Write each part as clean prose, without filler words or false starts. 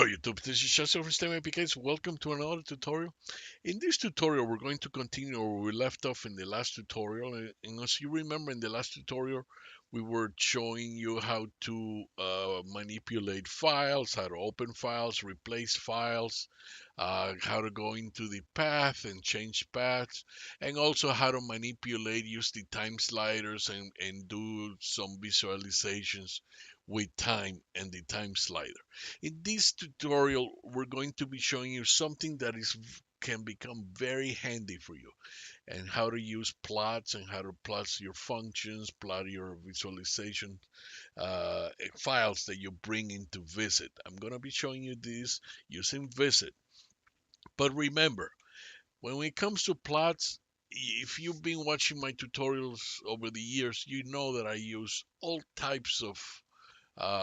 Hello YouTube, this is Chester from STEM APKs. Welcome to another tutorial. In this tutorial, we're going to continue where we left off in the last tutorial. And as you remember, in the last tutorial, we were showing you how to manipulate files, how to open files, replace files, how to go into the path and change paths, and also how to manipulate, use the time sliders and do some visualizations with time and the time slider. In this tutorial, we're going to be showing you something that can become very handy for you, and how to use plots and how to plot your functions, plot your visualization files that you bring into VisIt. I'm going to be showing you this using VisIt. But remember, when it comes to plots, if you've been watching my tutorials over the years, you know that I use all types of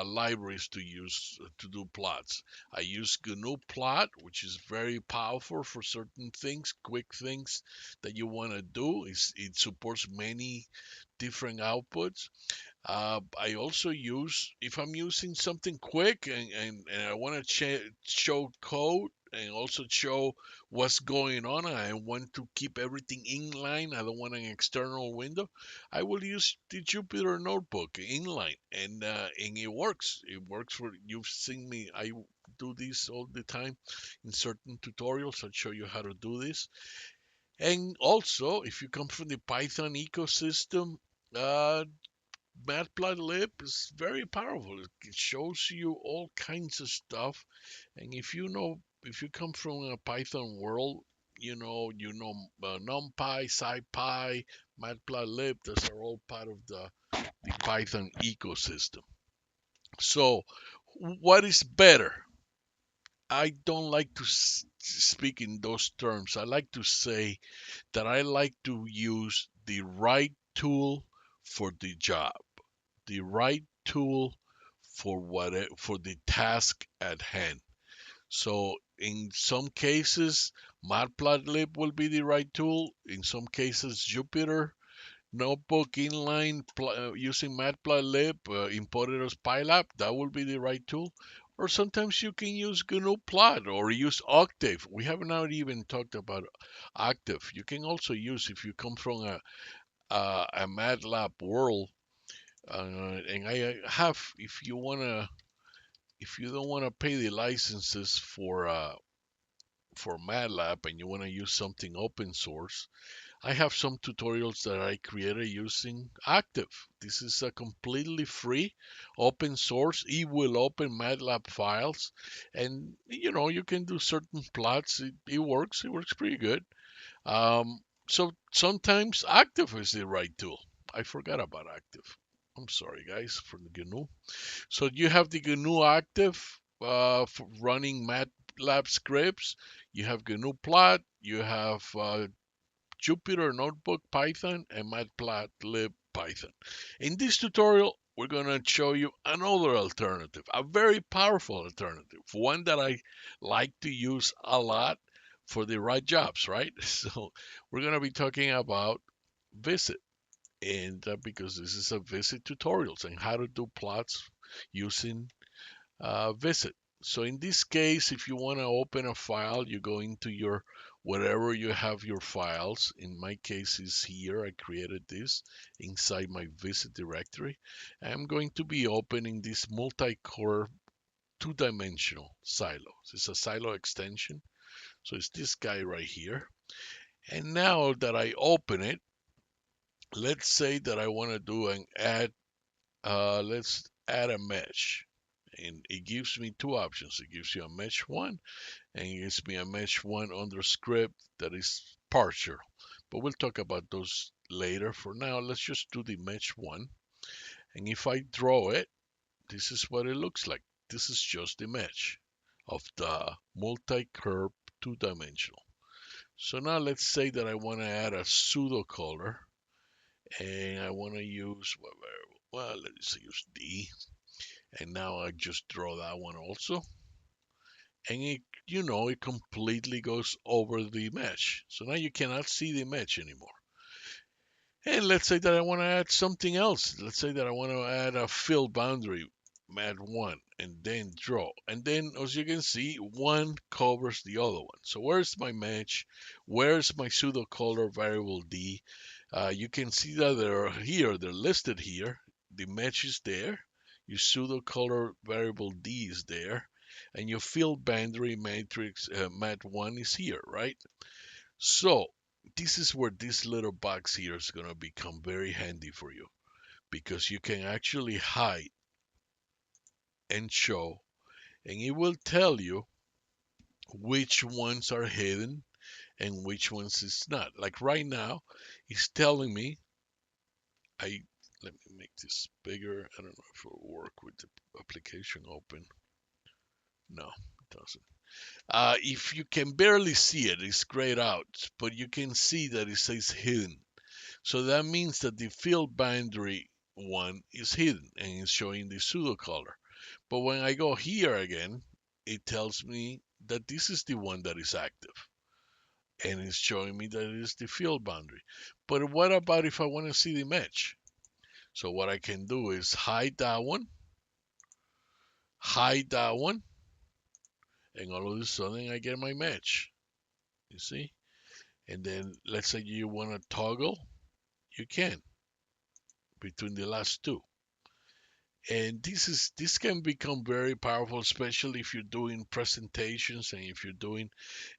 libraries to use to do plots. I use GNU Plot, which is very powerful for certain things, quick things that you want to do. It supports many different outputs. I also use, if I'm using something quick and I want to show code and also show what's going on, and I want to keep everything inline, I don't want an external window, I will use the Jupyter Notebook inline, and it works. It works for, you've seen me, I do this all the time in certain tutorials. I'll show you how to do this. And also, if you come from the Python ecosystem, uh, Matplotlib is very powerful. It shows you all kinds of stuff, and if you come from a Python world, NumPy, SciPy, Matplotlib. Those are all part of the Python ecosystem. So, what is better? I don't like to speak in those terms. I like to say that I like to use the right tool for the job, the right tool for the task at hand. So in some cases, Matplotlib will be the right tool. In some cases, Jupyter Notebook inline using Matplotlib imported as Pylab, that will be the right tool. Or sometimes you can use GNU Plot or use Octave. We have not even talked about Octave. You can also use, if you come from a MATLAB world, and I have, if you don't wanna pay the licenses for MATLAB and you wanna use something open source, I have some tutorials that I created using Active. This is a completely free, open source. It will open MATLAB files, and you can do certain plots. It works. It works pretty good. So sometimes Active is the right tool. I forgot about Active. I'm sorry, guys, for the GNU. So you have the GNU Active for running MATLAB scripts. You have GNU Plot. You have Jupyter Notebook Python and Matplotlib Python. In this tutorial, we're going to show you another alternative, a very powerful alternative, one that I like to use a lot for the right jobs, right? So we're going to be talking about VisIt, and because this is a VisIt tutorials and how to do plots using VisIt. So in this case, if you want to open a file, you go into your wherever you have your files. In my case is here. I created this inside my VisIt directory. I'm going to be opening this multi-core two-dimensional silo. It's a silo extension. So it's this guy right here. And now that I open it, let's say that I want to do an add, let's add a mesh. And it gives me two options. It gives you a mesh one, and it gives me a mesh one under script that is partial. But we'll talk about those later. For now, let's just do the mesh one. And if I draw it, this is what it looks like. This is just the mesh of the multi-curve two-dimensional. So now let's say that I want to add a pseudo color, and I want to use, well, let's use D. And now I just draw that one also. And it completely goes over the mesh. So now you cannot see the mesh anymore. And let's say that I want to add something else. Let's say that I want to add a fill boundary. mat 1, and then draw. And then, as you can see, one covers the other one. So where's my match? Where's my pseudo color variable D? You can see that they're here, they're listed here. The match is there. Your pseudo color variable D is there. And your field boundary matrix mat 1 is here, right? So this is where this little box here is going to become very handy for you, because you can actually hide and show, and it will tell you which ones are hidden and which ones is not. Like right now, it's telling me, I let me make this bigger. I don't know if it will work with the application open. No, it doesn't. If you can barely see it, it's grayed out, but you can see that it says hidden. So that means that the field boundary one is hidden and is showing the pseudo color. But when I go here again, it tells me that this is the one that is active. And it's showing me that it is the field boundary. But what about if I want to see the match? So what I can do is hide that one, and all of a sudden I get my match. You see? And then let's say you want to toggle, you can between the last two. And this can become very powerful, especially if you're doing presentations, and if you're doing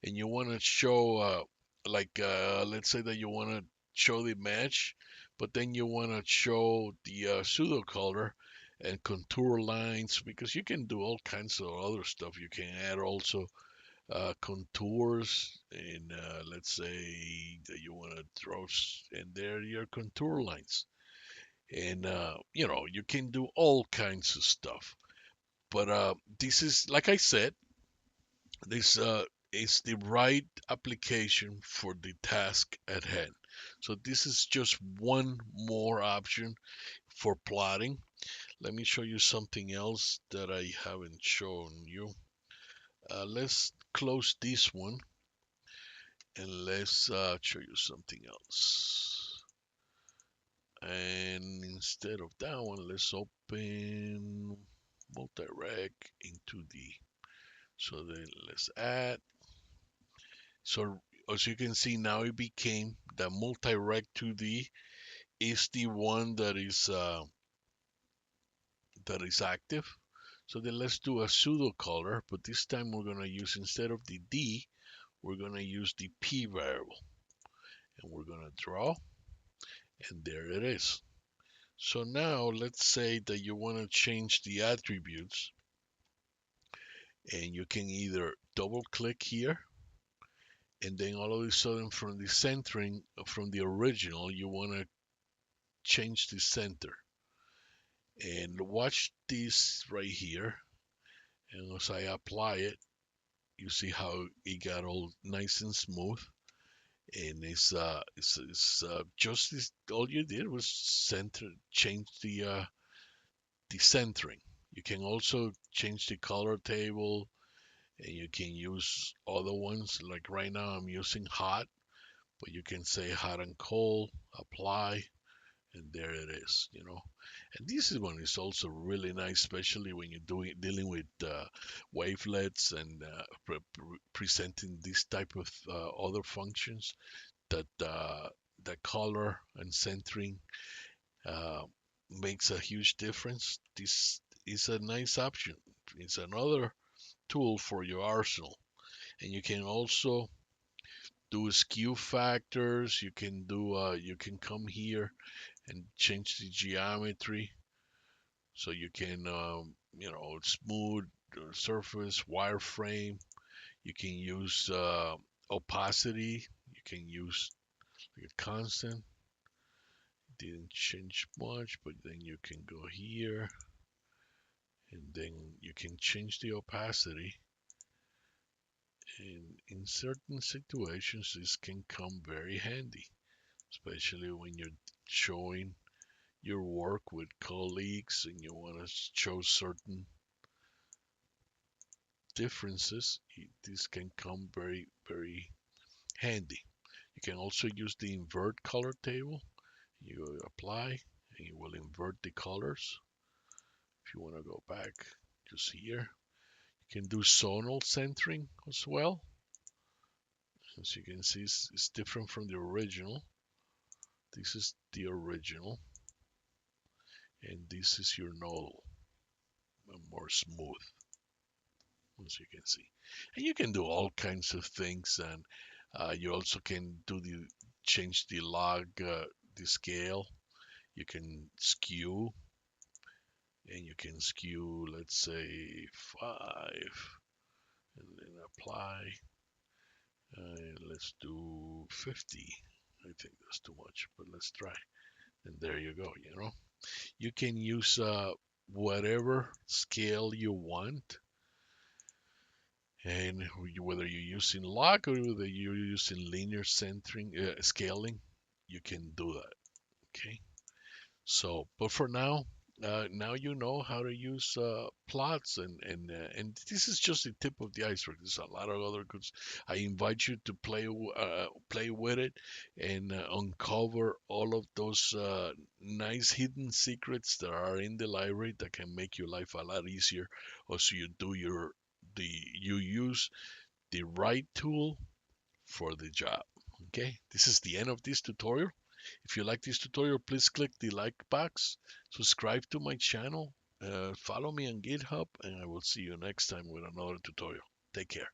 and you want to show let's say that you want to show the match, but then you want to show the pseudo color and contour lines, because you can do all kinds of other stuff. You can add also contours, and let's say that you want to draw, and there are your contour lines, and you can do all kinds of stuff. But this is, like I said, this is the right application for the task at hand. So this is just one more option for plotting. Let me show you something else that I haven't shown you. Let's close this one, and let's show you something else. And instead of that one, let's open multi-rec into the, so then let's add. So as you can see, now it became the multi-rec 2D is the one that is active. So then let's do a pseudo color, but this time we're gonna use, instead of the D, we're gonna use the P variable, and we're gonna draw, and there it is. So now let's say that you want to change the attributes, and you can either double click here, and then all of a sudden from the centering from the original, you want to change the center. And watch this right here. And as I apply it, you see how it got all nice and smooth. And it's just this, all you did was change the centering. You can also change the color table, and you can use other ones. Like right now I'm using hot, but you can say hot and cold, apply, and there it is. And this is one is also really nice, especially when you're dealing with wavelets and presenting this type of other functions, that the color and centering uh, makes a huge difference. This is a nice option. It's another tool for your arsenal. And you can also do skew factors. You can come here and change the geometry, so you can smooth surface, wireframe. You can use opacity. You can use like a constant. Didn't change much, but then you can go here, and then you can change the opacity. And in certain situations, this can come very handy, especially when you're showing your work with colleagues and you want to show certain differences. This can come very, very handy. You can also use the invert color table. You apply, and you will invert the colors. If you want to go back just here, you can do zonal centering as well. As you can see, it's different from the original. This is the original, and this is your nodal, more smooth, as you can see. And you can do all kinds of things, and you also can do the change the log, the scale. You can skew, and you can skew, let's say 5, and then apply. Let's do 50. I think that's too much, but let's try. And there you go. You can use whatever scale you want, and whether you're using log or whether you're using linear centering, scaling, you can do that. Okay. So, but for now, now you know how to use plots, and this is just the tip of the iceberg. There's a lot of other goods. I invite you to play with it and uncover all of those nice hidden secrets that are in the library that can make your life a lot easier. Also, you use the right tool for the job. Okay, this is the end of this tutorial. If you like this tutorial, please click the like box, subscribe to my channel, follow me on GitHub, and I will see you next time with another tutorial. Take care.